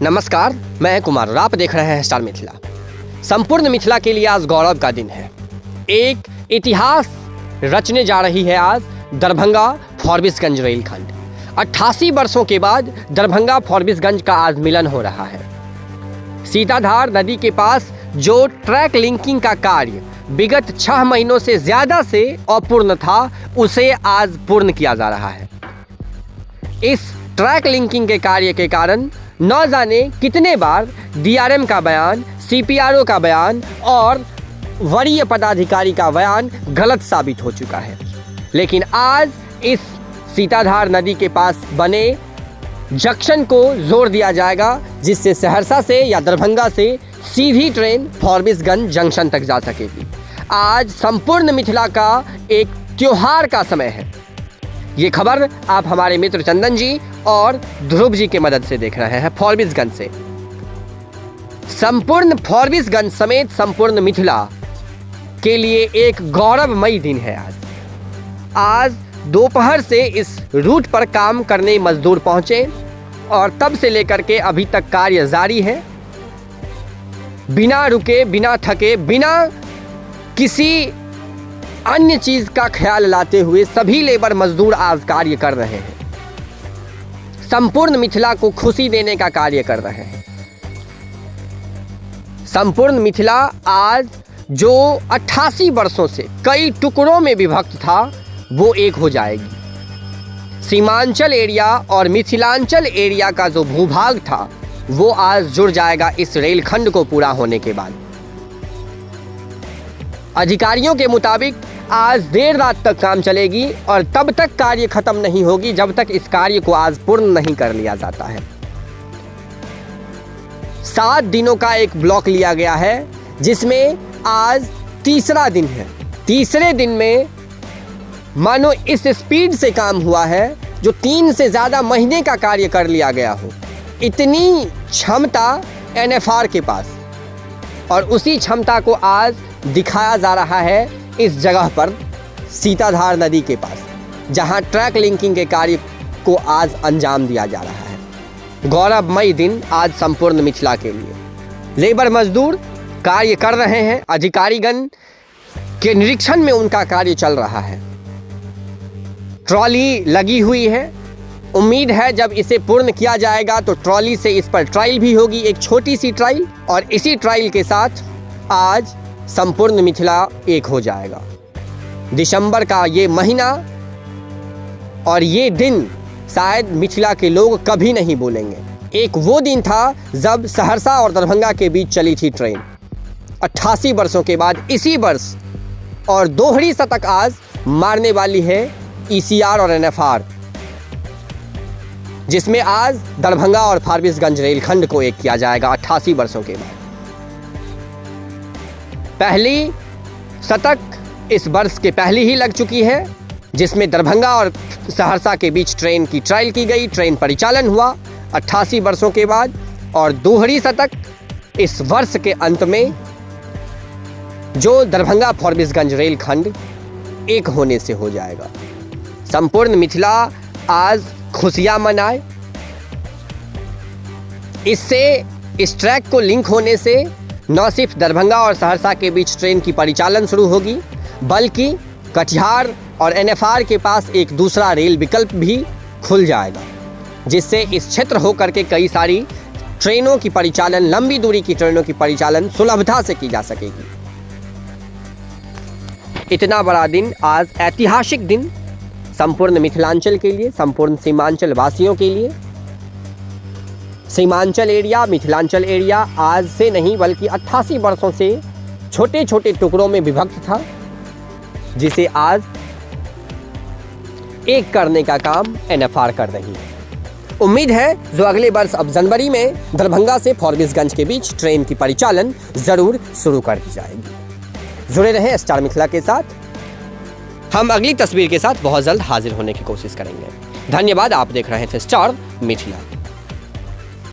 नमस्कार, मैं कुमार और आप देख रहे हैं स्टार मिथिला। संपूर्ण मिथिला के लिए आज गौरव का दिन है। एक इतिहास रचने जा रही है आज दरभंगा फॉरबिसगंज रेलखंड। 88 वर्षों के बाद दरभंगा फॉरबिसगंज का आज मिलन हो रहा है। सीताधार नदी के पास जो ट्रैक लिंकिंग का कार्य विगत 6 महीनों से ज़्यादा से अपूर्ण था, उसे आज पूर्ण किया जा रहा है। इस ट्रैक लिंकिंग के कार्य के कारण न जाने कितने बार डीआरएम का बयान, सीपीआरओ का बयान और वरीय पदाधिकारी का बयान गलत साबित हो चुका है। लेकिन आज इस सीताधार नदी के पास बने जंक्शन को जोड़ दिया जाएगा, जिससे सहरसा से या दरभंगा से सीधी ट्रेन फॉरबिसगंज जंक्शन तक जा सकेगी। आज संपूर्ण मिथिला का एक त्योहार का समय है। ये खबर आप हमारे मित्र चंदन जी और ध्रुव जी के मदद से देख रहे हैं फॉरबिसगंज से। संपूर्ण फॉरबिसगंज समेत संपूर्ण मिथिला के लिए एक गौरवमयी दिन है आज दोपहर से इस रूट पर काम करने मजदूर पहुंचे और तब से लेकर के अभी तक कार्य जारी है। बिना रुके, बिना थके, बिना किसी अन्य चीज का ख्याल लाते हुए सभी लेबर मजदूर आज कार्य कर रहे हैं। संपूर्ण मिथिला को खुशी देने का कार्य कर रहे हैं। संपूर्ण मिथिला आज जो 88 वर्षों से कई टुकड़ों में विभक्त था, वो एक हो जाएगी। सीमांचल एरिया और मिथिलांचल एरिया का जो भूभाग था, वो आज जुड़ जाएगा इस रेलखंड को पूरा होने के बाद। अधिकारियों के मुताबिक आज देर रात तक काम चलेगी और तब तक कार्य खत्म नहीं होगी जब तक इस कार्य को आज पूर्ण नहीं कर लिया जाता है। 7 दिनों का एक ब्लॉक लिया गया है, जिसमें आज तीसरा दिन है। तीसरे दिन में मानो इस स्पीड से काम हुआ है जो 3 से ज़्यादा महीने का कार्य कर लिया गया हो। इतनी क्षमता एनएफआर के पास, और उसी क्षमता को आज दिखाया जा रहा है इस जगह पर सीताधार नदी के पास, जहां ट्रैक लिंकिंग के कार्य को आज अंजाम दिया जा रहा है। गौरवमयी दिन आज संपूर्ण मिथिला के लिए। लेबर मजदूर कार्य कर रहे हैं, अधिकारीगण के निरीक्षण में उनका कार्य चल रहा है। ट्रॉली लगी हुई है। उम्मीद है जब इसे पूर्ण किया जाएगा तो ट्रॉली से इस पर ट्रायल भी होगी, एक छोटी सी ट्रायल, और इसी ट्रायल के साथ आज संपूर्ण मिथिला एक हो जाएगा। दिसंबर का ये महीना और ये दिन शायद मिथिला के लोग कभी नहीं भूलेंगे। एक वो दिन था जब सहरसा और दरभंगा के बीच चली थी ट्रेन। 88 वर्षों के बाद इसी वर्ष और दोहरी शतक आज मारने वाली है ईसीआर और एनएफआर, जिसमें आज दरभंगा और फॉरबिसगंज रेलखंड को एक किया जाएगा 88 वर्षों के बाद। पहली शतक इस वर्ष के पहले ही लग चुकी है, जिसमें दरभंगा और सहरसा के बीच ट्रेन की ट्रायल की गई, ट्रेन परिचालन हुआ 88 वर्षों के बाद, और दोहरी शतक इस वर्ष के अंत में जो दरभंगा फॉरबिसगंज रेलखंड एक होने से हो जाएगा। संपूर्ण मिथिला आज खुशियां मनाए। इससे, इस ट्रैक को लिंक होने से न सिर्फ दरभंगा और सहरसा के बीच ट्रेन की परिचालन शुरू होगी, बल्कि कटिहार और एनएफआर के पास एक दूसरा रेल विकल्प भी खुल जाएगा, जिससे इस क्षेत्र होकर के कई सारी ट्रेनों की परिचालन, लंबी दूरी की ट्रेनों की परिचालन सुलभता से की जा सकेगी। इतना बड़ा दिन आज, ऐतिहासिक दिन संपूर्ण मिथिलांचल के लिए, संपूर्ण सीमांचल वासियों के लिए। सीमांचल एरिया, मिथिलांचल एरिया आज से नहीं बल्कि 88 वर्षों से छोटे छोटे टुकड़ों में विभक्त था, जिसे आज एक करने का काम एनएफआर कर रही है। उम्मीद है जो अगले वर्ष अब जनवरी में दरभंगा से फॉरबिसगंज के बीच ट्रेन की परिचालन जरूर शुरू कर दी जाएगी। जुड़े रहें स्टार मिथिला के साथ। हम अगली तस्वीर के साथ बहुत जल्द हाजिर होने की कोशिश करेंगे। धन्यवाद। आप देख रहे थे स्टार मिथिला।